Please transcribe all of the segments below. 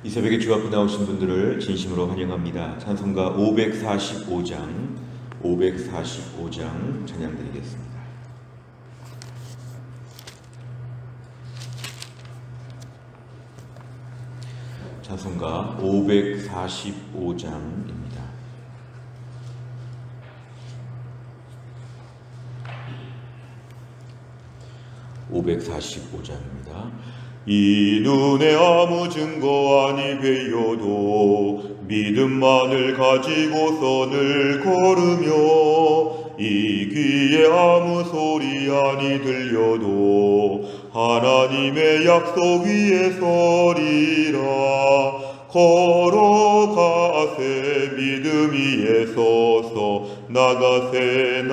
이 새벽에 주 앞에 나오신 분들을 진심으로 환영합니다. 찬송가 545장 찬양 드리겠습니다. 찬송가 545장입니다. 이 눈에 아무 증거 아니 배여도 믿음만을 가지고서 늘 걸으며 이 귀에 아무 소리 아니 들려도 하나님의 약속 위에 서리라. 걸어가세 믿음 위에 서서 나가세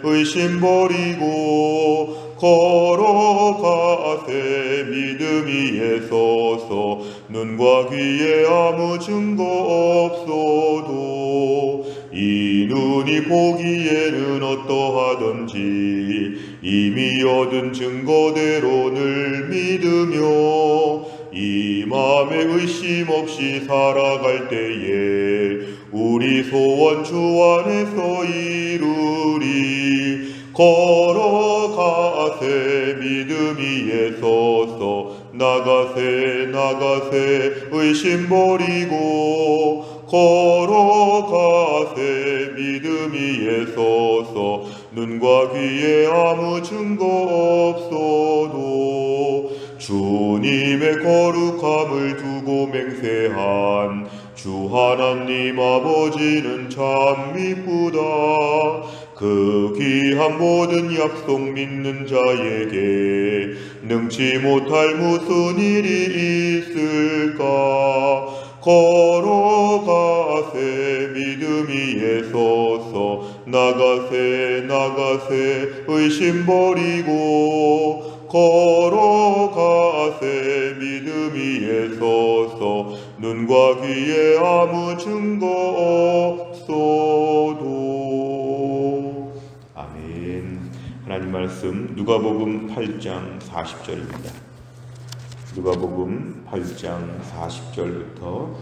의심 버리고 걸어가세 믿음 위에 서서 눈과 귀에 아무 증거 없어도 이 눈이 보기에는 어떠하던지 이미 얻은 증거대로 늘 믿으며 이 맘에 의심 없이 살아갈 때에 우리 소원 주 안에서 이루리. 걸어가세 믿음 위에 서서 나가세 의심 버리고 걸어가세 믿음 위에 서서 눈과 귀에 아무 증거 없어도 주님의 거룩함을 두고 맹세한 주 하나님 아버지는 참 미쁘다. 그 귀한 모든 약속 믿는 자에게 능치 못할 무슨 일이 있을까. 걸어가세 믿음 위에 서서 나가세 의심 버리고 걸어가세 믿음 위에 서서 눈과 귀에 아무 증거 없어도. 아멘. 하나님 말씀 누가복음 8장 40절입니다. 누가복음 8장 40절부터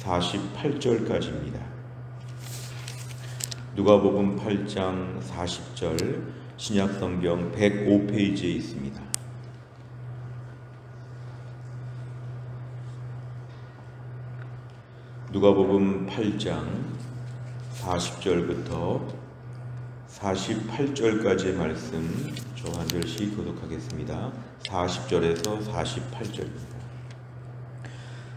48절까지입니다. 누가복음 8장 40절 신약성경 105페이지에 있습니다. 누가복음 8장 40절부터 48절까지의 말씀 저 한 절씩 교독하겠습니다. 40절에서 48절입니다.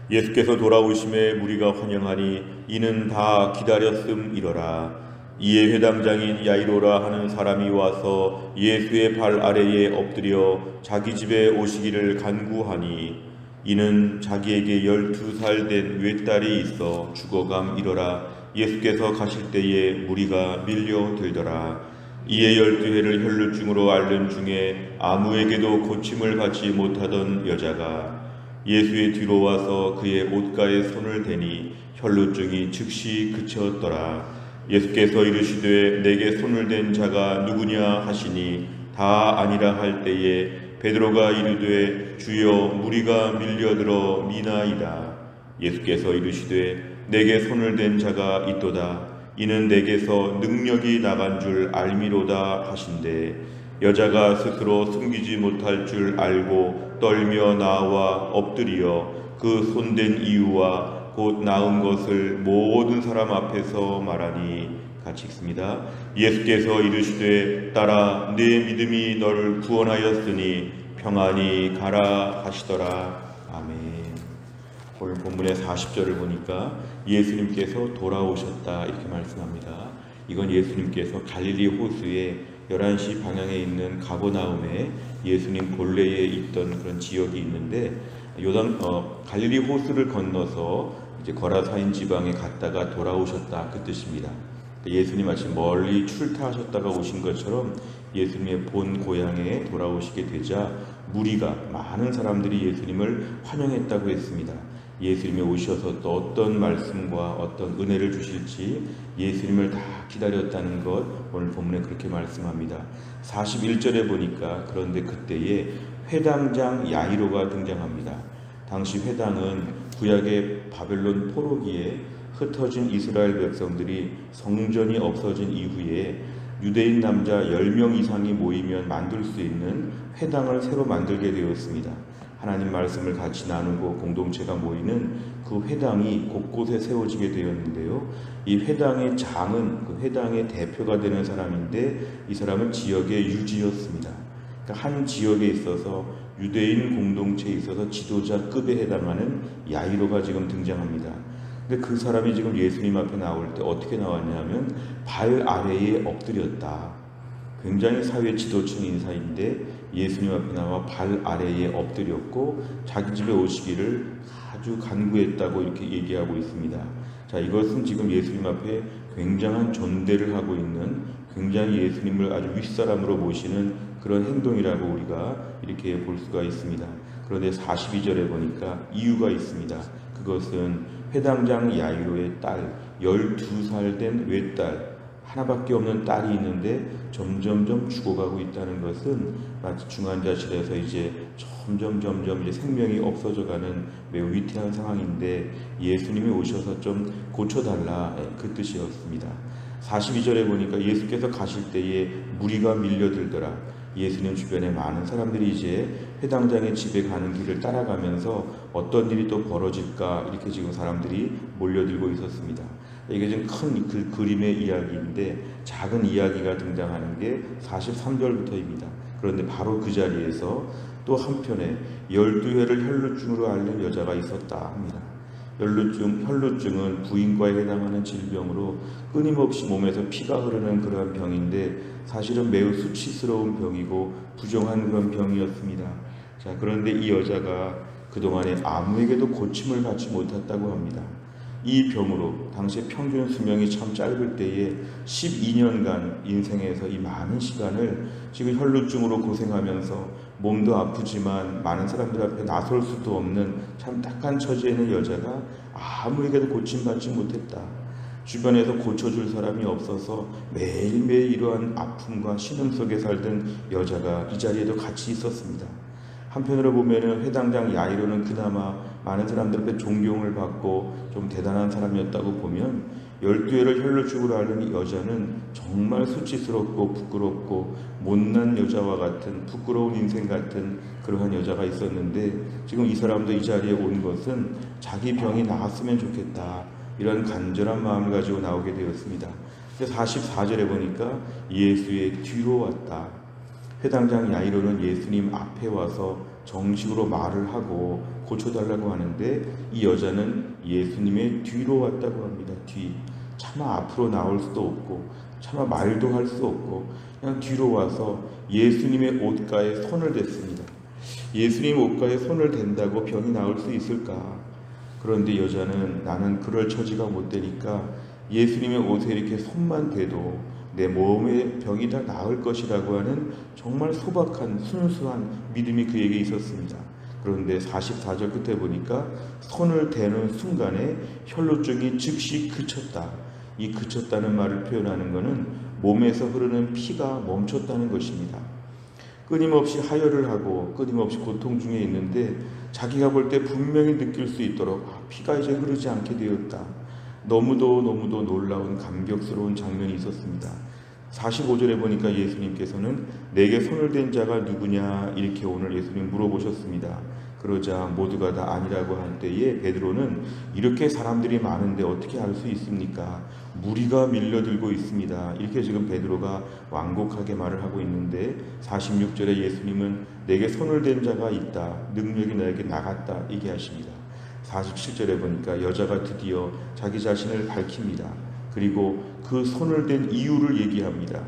예수께서 돌아오심에 무리가 환영하니 이는 다 기다렸음이러라. 이에 회당장인 야이로라 하는 사람이 와서 예수의 발 아래에 엎드려 자기 집에 오시기를 간구하니 이는 자기에게 12살 된 외딸이 있어 죽어감이러라. 예수께서 가실 때에 무리가 밀려들더라. 이에 12해를 혈루증으로 앓는 중에 아무에게도 고침을 받지 못하던 여자가 예수의 뒤로 와서 그의 옷가에 손을 대니 혈루증이 즉시 그쳤더라. 예수께서 이르시되 내게 손을 댄 자가 누구냐 하시니 다 아니라 할 때에 베드로가 이르되 주여 무리가 밀려들어 미나이다. 예수께서 이르시되 내게 손을 댄 자가 있도다. 이는 내게서 능력이 나간 줄 알미로다 하신대 여자가 스스로 숨기지 못할 줄 알고 떨며 나와 엎드려 그 손댄 이유와 곧 나은 것을 모든 사람 앞에서 말하니 같이 읽습니다. 예수께서 이르시되 딸아 네 믿음이 너를 구원하였으니 평안히 가라 하시더라. 아멘. 오늘 본문의 40절을 보니까 예수님께서 돌아오셨다 이렇게 말씀합니다. 이건 예수님께서 갈릴리 호수의 11시 방향에 있는 가버나움에 예수님 본래에 있던 그런 지역이 있는데 갈릴리 호수를 건너서 이제 거라사인 지방에 갔다가 돌아오셨다 그 뜻입니다. 예수님 마치 멀리 출타하셨다가 오신 것처럼 예수님의 본 고향에 돌아오시게 되자 무리가 많은 사람들이 예수님을 환영했다고 했습니다. 예수님이 오셔서 또 어떤 말씀과 어떤 은혜를 주실지 예수님을 다 기다렸다는 것 오늘 본문에 그렇게 말씀합니다. 41절에 보니까 그런데 그때에 회당장 야이로가 등장합니다. 당시 회당은 구약의 바벨론 포로기에 흩어진 이스라엘 백성들이 성전이 없어진 이후에 유대인 남자 10명 이상이 모이면 만들 수 있는 회당을 새로 만들게 되었습니다. 하나님 말씀을 같이 나누고 공동체가 모이는 그 회당이 곳곳에 세워지게 되었는데요. 이 회당의 장은 그 회당의 대표가 되는 사람인데 이 사람은 지역의 유지였습니다. 그러니까 한 지역에 있어서 유대인 공동체에 있어서 지도자급에 해당하는 야이로가 지금 등장합니다. 근데 그 사람이 지금 예수님 앞에 나올 때 어떻게 나왔냐면 발 아래에 엎드렸다. 굉장히 사회 지도층 인사인데 예수님 앞에 나와 발 아래에 엎드렸고 자기 집에 오시기를 아주 간구했다고 이렇게 얘기하고 있습니다. 자, 이것은 지금 예수님 앞에 굉장한 존대를 하고 있는, 굉장히 예수님을 아주 윗사람으로 모시는 그런 행동이라고 우리가 이렇게 볼 수가 있습니다. 그런데 42절에 보니까 이유가 있습니다. 그것은 회당장 야이로의 딸, 12살 된 외딸, 하나밖에 없는 딸이 있는데 점점점 죽어가고 있다는 것은 마치 중환자실에서 이제 점점 이제 생명이 없어져가는 매우 위태한 상황인데 예수님이 오셔서 좀 고쳐달라, 그 뜻이었습니다. 42절에 보니까 예수께서 가실 때에 무리가 밀려들더라. 예수님 주변에 많은 사람들이 이제 회당장의 집에 가는 길을 따라가면서 어떤 일이 또 벌어질까 이렇게 지금 사람들이 몰려들고 있었습니다. 이게 지금 큰 그 그림의 이야기인데 작은 이야기가 등장하는 게 43절부터입니다. 그런데 바로 그 자리에서 또 한편에 12회를 혈루증으로 앓는 여자가 있었다 합니다. 혈루증은 부인과에 해당하는 질병으로 끊임없이 몸에서 피가 흐르는 그러한 병인데 사실은 매우 수치스러운 병이고 부정한 그런 병이었습니다. 자, 그런데 이 여자가 그동안에 아무에게도 고침을 받지 못했다고 합니다. 이 병으로 당시의 평균 수명이 참 짧을 때에 12년간 인생에서 이 많은 시간을 지금 혈루증으로 고생하면서 몸도 아프지만 많은 사람들 앞에 나설 수도 없는 참 딱한 처지에 있는 여자가 아무에게도 고침받지 못했다. 주변에서 고쳐줄 사람이 없어서 매일매일 이러한 아픔과 신음 속에 살던 여자가 이 자리에도 같이 있었습니다. 한편으로 보면 회당장 야이로는 그나마 많은 사람들 앞에 존경을 받고 좀 대단한 사람이었다고 보면 12회를 혈루증으로 앓는 이 여자는 정말 수치스럽고 부끄럽고 못난 여자와 같은 부끄러운 인생 같은 그러한 여자가 있었는데 지금 이 사람도 이 자리에 온 것은 자기 병이 나았으면 좋겠다, 이런 간절한 마음을 가지고 나오게 되었습니다. 44절에 보니까 예수의 뒤로 왔다. 회당장 야이로는 예수님 앞에 와서 정식으로 말을 하고 고쳐달라고 하는데 이 여자는 예수님의 뒤로 왔다고 합니다. 뒤. 차마 앞으로 나올 수도 없고 차마 말도 할 수 없고 그냥 뒤로 와서 예수님의 옷가에 손을 댔습니다. 예수님 옷가에 손을 댄다고 병이 나을 수 있을까? 그런데 여자는 나는 그럴 처지가 못 되니까 예수님의 옷에 이렇게 손만 대도 내 몸의 병이 다 나을 것이라고 하는 정말 소박한 순수한 믿음이 그에게 있었습니다. 그런데 44절 끝에 보니까 손을 대는 순간에 혈루증이 즉시 그쳤다. 이 그쳤다는 말을 표현하는 것은 몸에서 흐르는 피가 멈췄다는 것입니다. 끊임없이 하혈을 하고 끊임없이 고통 중에 있는데 자기가 볼 때 분명히 느낄 수 있도록 피가 이제 흐르지 않게 되었다. 너무도 놀라운 감격스러운 장면이 있었습니다. 45절에 보니까 예수님께서는 내게 손을 댄 자가 누구냐 이렇게 오늘 예수님 물어보셨습니다. 그러자 모두가 다 아니라고 할 때에 베드로는 이렇게 사람들이 많은데 어떻게 알 수 있습니까? 무리가 밀려들고 있습니다. 이렇게 지금 베드로가 완곡하게 말을 하고 있는데 46절에 예수님은 내게 손을 댄 자가 있다. 능력이 너에게 나갔다. 얘기하십니다. 47절에 보니까 여자가 드디어 자기 자신을 밝힙니다. 그리고 그 손을 댄 이유를 얘기합니다.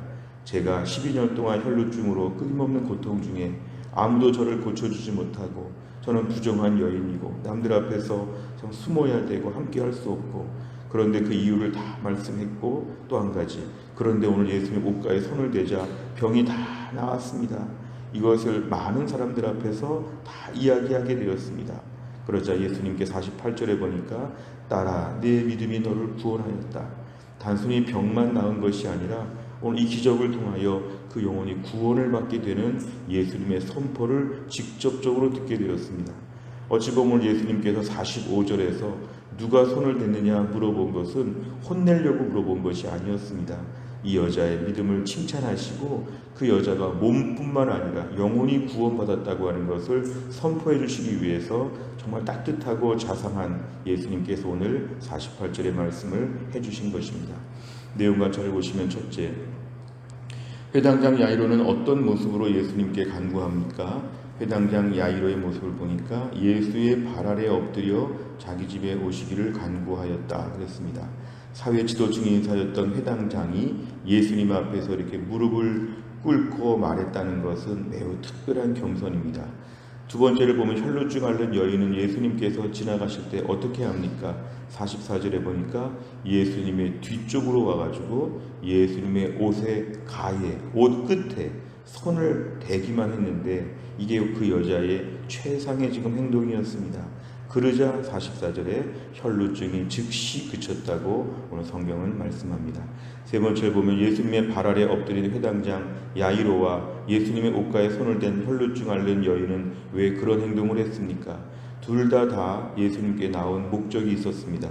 제가 12년 동안 혈루증으로 끊임없는 고통 중에 아무도 저를 고쳐주지 못하고 저는 부정한 여인이고 남들 앞에서 참 숨어야 되고 함께 할 수 없고 그런데 그 이유를 다 말씀했고 또 한 가지 그런데 오늘 예수님 옷가에 손을 대자 병이 다 나았습니다. 이것을 많은 사람들 앞에서 다 이야기하게 되었습니다. 그러자 예수님께 48절에 보니까 딸아 네 믿음이 너를 구원하였다. 단순히 병만 나은 것이 아니라 오늘 이 기적을 통하여 그 영혼이 구원을 받게 되는 예수님의 선포를 직접적으로 듣게 되었습니다. 어찌 보면 예수님께서 45절에서 누가 손을 댔느냐 물어본 것은 혼내려고 물어본 것이 아니었습니다. 이 여자의 믿음을 칭찬하시고 그 여자가 몸뿐만 아니라 영혼이 구원받았다고 하는 것을 선포해 주시기 위해서 정말 따뜻하고 자상한 예수님께서 오늘 48절의 말씀을 해주신 것입니다. 내용과 잘 보시면, 첫째, 회당장 야이로는 어떤 모습으로 예수님께 간구합니까? 회당장 야이로의 모습을 보니까 예수의 발 아래 엎드려 자기 집에 오시기를 간구하였다 그랬습니다. 사회 지도층 인사였던 회당장이 예수님 앞에서 이렇게 무릎을 꿇고 말했다는 것은 매우 특별한 경선입니다. 두 번째를 보면 혈루증 앓는 여인은 예수님께서 지나가실 때 어떻게 합니까? 44절에 보니까 예수님의 뒤쪽으로 와가지고 예수님의 옷의 가에, 옷 끝에 손을 대기만 했는데 이게 그 여자의 최상의 지금 행동이었습니다. 그러자 44절에 혈루증이 즉시 그쳤다고 오늘 성경은 말씀합니다. 세 번째를 보면 예수님의 발 아래 엎드린 회당장 야이로와 예수님의 옷가에 손을 댄 혈루증 앓는 여인은 왜 그런 행동을 했습니까? 둘 다 예수님께 나온 목적이 있었습니다.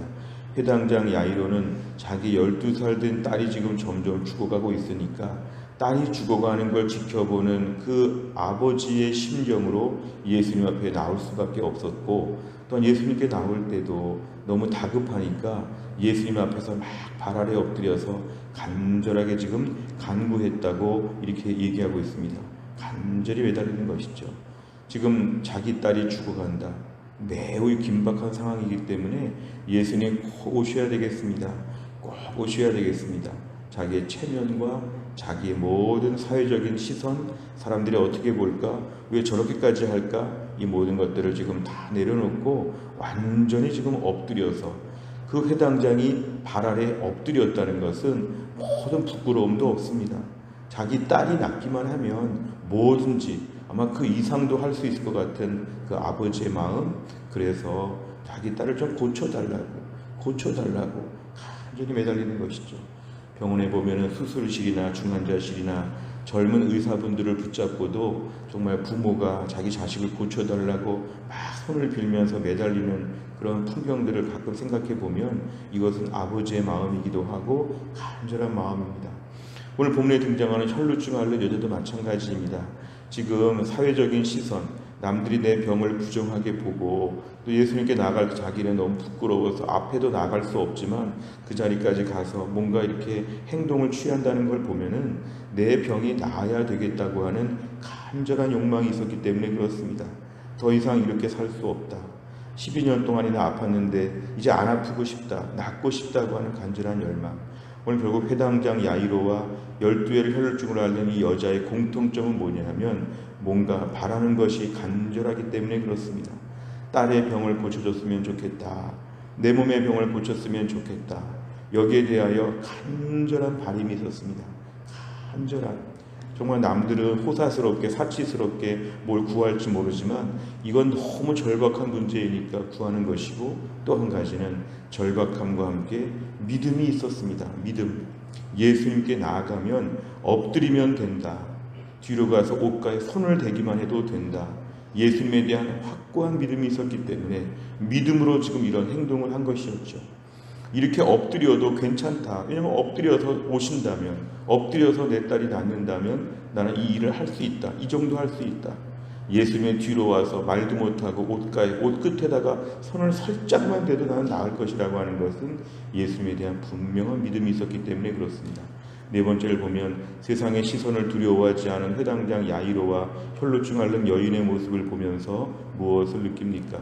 회당장 야이로는 자기 12살 된 딸이 지금 점점 죽어가고 있으니까 딸이 죽어가는 걸 지켜보는 그 아버지의 심정으로 예수님 앞에 나올 수밖에 없었고, 또한 예수님께 나올 때도 너무 다급하니까 예수님 앞에서 막 발 아래 엎드려서 간절하게 지금 간구했다고 이렇게 얘기하고 있습니다. 간절히 매달리는 것이죠. 지금 자기 딸이 죽어간다. 매우 긴박한 상황이기 때문에 예수님 꼭 오셔야 되겠습니다. 꼭 오셔야 되겠습니다. 자기의 체면과 자기의 모든 사회적인 시선, 사람들이 어떻게 볼까, 왜 저렇게까지 할까, 이 모든 것들을 지금 다 내려놓고 완전히 지금 엎드려서, 그 회당장이 발 아래 엎드렸다는 것은 모든 부끄러움도 없습니다. 자기 딸이 낫기만 하면 뭐든지 아마 그 이상도 할 수 있을 것 같은 그 아버지의 마음, 그래서 자기 딸을 좀 고쳐달라고 간절히 매달리는 것이죠. 병원에 보면은 수술실이나 중환자실이나 젊은 의사분들을 붙잡고도 정말 부모가 자기 자식을 고쳐달라고 막 손을 빌면서 매달리는 그런 풍경들을 가끔 생각해 보면 이것은 아버지의 마음이기도 하고 간절한 마음입니다. 오늘 본문에 등장하는 혈루증 앓는 여자도 마찬가지입니다. 지금 사회적인 시선, 남들이 내 병을 부정하게 보고 또 예수님께 나갈 자기는 너무 부끄러워서 앞에도 나갈 수 없지만 그 자리까지 가서 뭔가 이렇게 행동을 취한다는 걸 보면은 내 병이 나아야 되겠다고 하는 간절한 욕망이 있었기 때문에 그렇습니다. 더 이상 이렇게 살 수 없다. 12년 동안이나 아팠는데 이제 안 아프고 싶다. 낫고 싶다고 하는 간절한 열망. 오늘 결국 회당장 야이로와 12회를 혈루증으로 앓는 이 여자의 공통점은 뭐냐면 뭔가 바라는 것이 간절하기 때문에 그렇습니다. 딸의 병을 고쳐줬으면 좋겠다. 내 몸의 병을 고쳤으면 좋겠다. 여기에 대하여 간절한 바람이 있었습니다. 간절한. 정말 남들은 호사스럽게 사치스럽게 뭘 구할지 모르지만 이건 너무 절박한 문제이니까 구하는 것이고, 또 한 가지는 절박함과 함께 믿음이 있었습니다. 믿음. 예수님께 나아가면 엎드리면 된다. 뒤로 가서 옷가에 손을 대기만 해도 된다. 예수님에 대한 확고한 믿음이 있었기 때문에 믿음으로 지금 이런 행동을 한 것이었죠. 이렇게 엎드려도 괜찮다. 왜냐하면 엎드려서 오신다면, 엎드려서 내 딸이 낫는다면 나는 이 일을 할 수 있다. 이 정도 할 수 있다. 예수님의 뒤로 와서 말도 못하고 옷가에, 옷 끝에다가 손을 살짝만 대도 나는 나을 것이라고 하는 것은 예수님에 대한 분명한 믿음이 있었기 때문에 그렇습니다. 네 번째를 보면 세상의 시선을 두려워하지 않은 회당장 야이로와 혈루증 앓는 여인의 모습을 보면서 무엇을 느낍니까?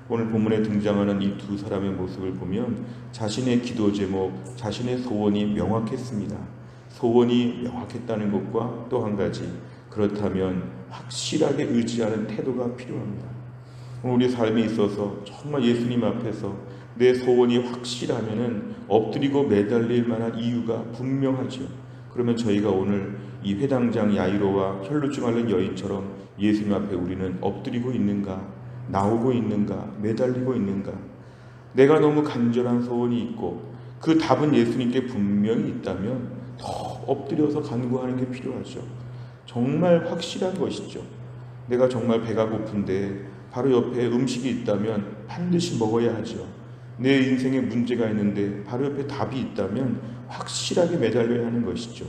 오늘 본문에 등장하는 이 두 사람의 모습을 보면 자신의 기도 제목, 자신의 소원이 명확했습니다. 소원이 명확했다는 것과 또 한 가지, 그렇다면 확실하게 의지하는 태도가 필요합니다. 우리 삶에 있어서 정말 예수님 앞에서 내 소원이 확실하면은 엎드리고 매달릴 만한 이유가 분명하죠. 그러면 저희가 오늘 이 회당장 야이로와 혈루증 앓는 여인처럼 예수님 앞에 우리는 엎드리고 있는가? 나오고 있는가? 매달리고 있는가? 내가 너무 간절한 소원이 있고 그 답은 예수님께 분명히 있다면 더 엎드려서 간구하는 게 필요하죠. 정말 확실한 것이죠. 내가 정말 배가 고픈데 바로 옆에 음식이 있다면 반드시 먹어야 하죠. 내 인생에 문제가 있는데 바로 옆에 답이 있다면 확실하게 매달려야 하는 것이죠.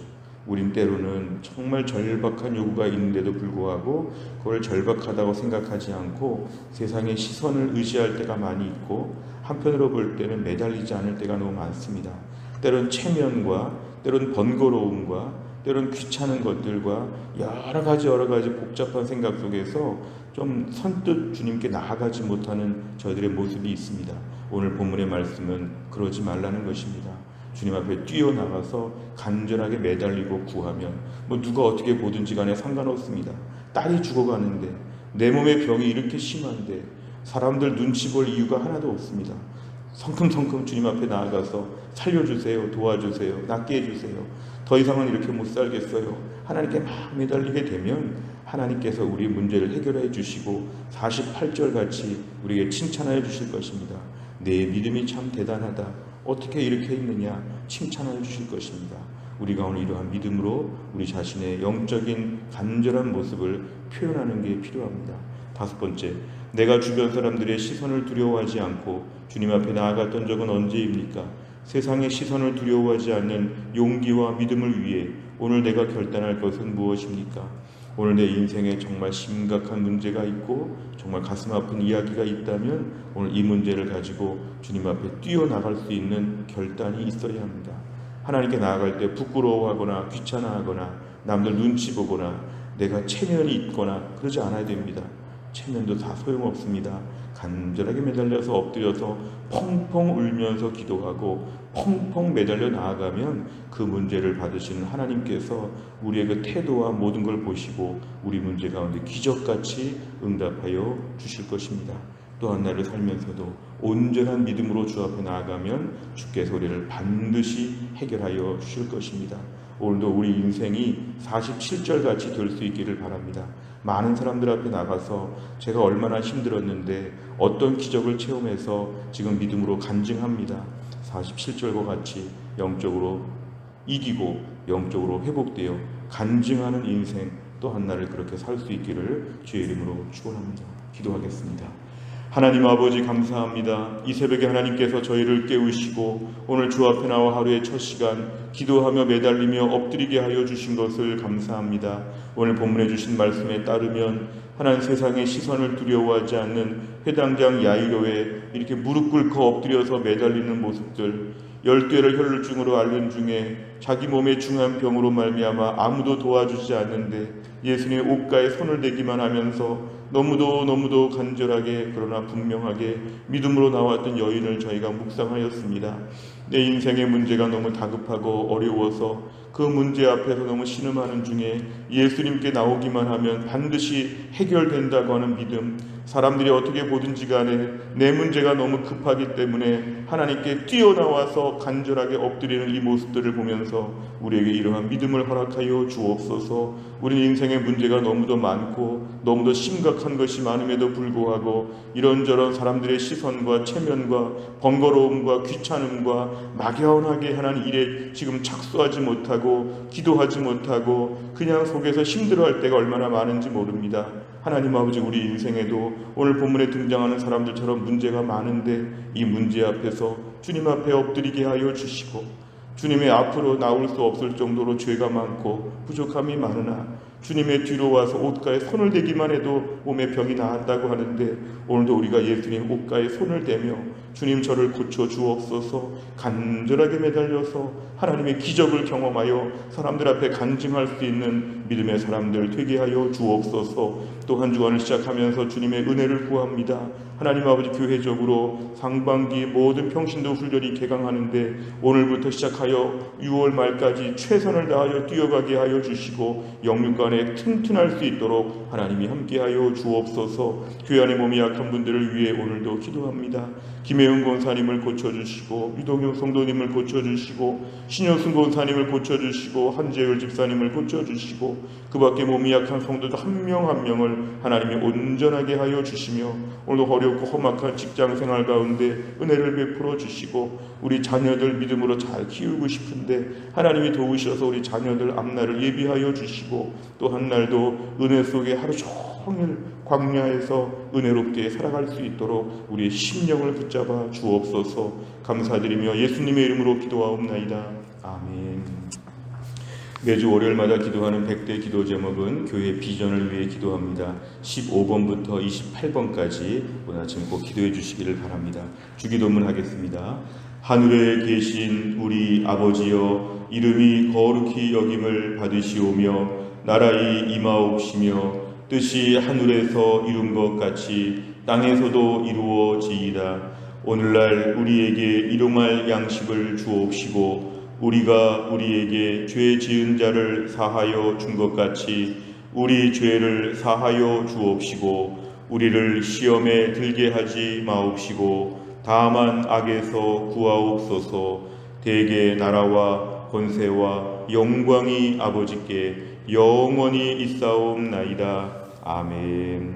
우린 때로는 정말 절박한 요구가 있는데도 불구하고 그걸 절박하다고 생각하지 않고 세상의 시선을 의지할 때가 많이 있고, 한편으로 볼 때는 매달리지 않을 때가 너무 많습니다. 때론 체면과, 때론 번거로움과, 때론 귀찮은 것들과 여러 가지 복잡한 생각 속에서 좀 선뜻 주님께 나아가지 못하는 저희들의 모습이 있습니다. 오늘 본문의 말씀은 그러지 말라는 것입니다. 주님 앞에 뛰어나가서 간절하게 매달리고 구하면 누가 어떻게 보든지 간에 상관없습니다. 딸이 죽어가는데, 내 몸의 병이 이렇게 심한데 사람들 눈치 볼 이유가 하나도 없습니다. 성큼성큼 주님 앞에 나아가서 살려주세요, 도와주세요, 낫게 해주세요, 더 이상은 이렇게 못 살겠어요, 하나님께 막 매달리게 되면 하나님께서 우리 문제를 해결해 주시고 48절 같이 우리에게 칭찬하여 주실 것입니다. 내 믿음이 참 대단하다, 어떻게 이렇게 했느냐 칭찬하여 주실 것입니다. 우리가 오늘 이러한 믿음으로 우리 자신의 영적인 간절한 모습을 표현하는 게 필요합니다. 다섯 번째, 내가 주변 사람들의 시선을 두려워하지 않고 주님 앞에 나아갔던 적은 언제입니까? 세상의 시선을 두려워하지 않는 용기와 믿음을 위해 오늘 내가 결단할 것은 무엇입니까? 오늘 내 인생에 정말 심각한 문제가 있고 정말 가슴 아픈 이야기가 있다면 오늘 이 문제를 가지고 주님 앞에 뛰어나갈 수 있는 결단이 있어야 합니다. 하나님께 나아갈 때 부끄러워하거나 귀찮아하거나 남들 눈치 보거나 내가 체면이 있거나 그러지 않아야 됩니다. 체면도 다 소용없습니다. 간절하게 매달려서 엎드려서 펑펑 울면서 기도하고 펑펑 매달려 나아가면 그 문제를 받으시는 하나님께서 우리의 그 태도와 모든 걸 보시고 우리 문제 가운데 기적같이 응답하여 주실 것입니다. 또한 날을 살면서도 온전한 믿음으로 주 앞에 나아가면 주께서 우리를 반드시 해결하여 주실 것입니다. 오늘도 우리 인생이 47절 같이 될 수 있기를 바랍니다. 많은 사람들 앞에 나가서 제가 얼마나 힘들었는데 어떤 기적을 체험해서 지금 믿음으로 간증합니다. 47절과 같이 영적으로 이기고 영적으로 회복되어 간증하는 인생 또 한날을 그렇게 살 수 있기를 주의 이름으로 축원합니다. 기도하겠습니다. 하나님 아버지 감사합니다. 이 새벽에 하나님께서 저희를 깨우시고 오늘 주 앞에 나와 하루의 첫 시간 기도하며 매달리며 엎드리게 하여 주신 것을 감사합니다. 오늘 본문에 주신 말씀에 따르면 하나님 세상의 시선을 두려워하지 않는 회당장 야이로의 이렇게 무릎 꿇고 엎드려서 매달리는 모습들, 12회를 혈루증으로 앓는 중에 자기 몸에 중한 병으로 말미암아 아무도 도와주지 않는데 예수님의 옷가에 손을 대기만 하면서 너무도 간절하게 그러나 분명하게 믿음으로 나왔던 여인을 저희가 묵상하였습니다. 내 인생의 문제가 너무 다급하고 어려워서 그 문제 앞에서 너무 신음하는 중에 예수님께 나오기만 하면 반드시 해결된다고 하는 믿음, 사람들이 어떻게 보든지 간에 내 문제가 너무 급하기 때문에 하나님께 뛰어나와서 간절하게 엎드리는 이 모습들을 보면서 우리에게 이러한 믿음을 허락하여 주옵소서. 우리 인생의 문제가 너무도 많고 너무도 심각한 것이 많음에도 불구하고 이런저런 사람들의 시선과 체면과 번거로움과 귀찮음과 막연하게 하는 일에 지금 착수하지 못하고 기도하지 못하고 그냥 속에서 힘들어할 때가 얼마나 많은지 모릅니다. 하나님 아버지, 우리 인생에도 오늘 본문에 등장하는 사람들처럼 문제가 많은데 이 문제 앞에서 주님 앞에 엎드리게 하여 주시고 주님의 앞으로 나올 수 없을 정도로 죄가 많고 부족함이 많으나 주님의 뒤로 와서 옷가에 손을 대기만 해도 몸의 병이 나았다고 하는데 오늘도 우리가 예수님 옷가에 손을 대며 주님 저를 고쳐 주옵소서, 간절하게 매달려서 하나님의 기적을 경험하여 사람들 앞에 간증할 수 있는 믿음의 사람들 되게 하여 주옵소서. 또 한 주간을 시작하면서 주님의 은혜를 구합니다. 하나님 아버지, 교회적으로 상반기 모든 평신도 훈련이 개강하는데 오늘부터 시작하여 6월 말까지 최선을 다하여 뛰어가게 하여 주시고 영육간에 튼튼할 수 있도록 하나님이 함께하여 주옵소서. 교회 안에 몸이 약한 분들을 위해 오늘도 기도합니다. 김혜은 권사님을 고쳐주시고 유동용 성도님을 고쳐주시고 신효순 권사님을 고쳐주시고 한재율 집사님을 고쳐주시고 그 밖에 몸이 약한 성도들 한 명 한 명을 하나님이 온전하게 하여 주시며 오늘도 어렵고 험악한 직장생활 가운데 은혜를 베풀어 주시고 우리 자녀들 믿음으로 잘 키우고 싶은데 하나님이 도우셔서 우리 자녀들 앞날을 예비하여 주시고 또 또 한 날도 은혜 속에 하루 종일 광야에서 은혜롭게 살아갈 수 있도록 우리의 심령을 붙잡아 주옵소서. 감사드리며 예수님의 이름으로 기도하옵나이다. 아멘. 매주 월요일마다 기도하는 100대 기도 제목은 교회 비전을 위해 기도합니다. 15번부터 28번까지 오늘 아침 꼭 기도해 주시기를 바랍니다. 주기도문 하겠습니다. 하늘에 계신 우리 아버지여, 이름이 거룩히 여김을 받으시오며 나라의 임하옵시며 뜻이 하늘에서 이룬 것 같이 땅에서도 이루어지이다. 오늘날 우리에게 일용할 양식을 주옵시고 우리가 우리에게 죄 지은 자를 사하여 준 것 같이 우리 죄를 사하여 주옵시고 우리를 시험에 들게 하지 마옵시고 다만 악에서 구하옵소서. 대개 나라와 권세와 영광이 아버지께 영원히 있사옵나이다. 아멘.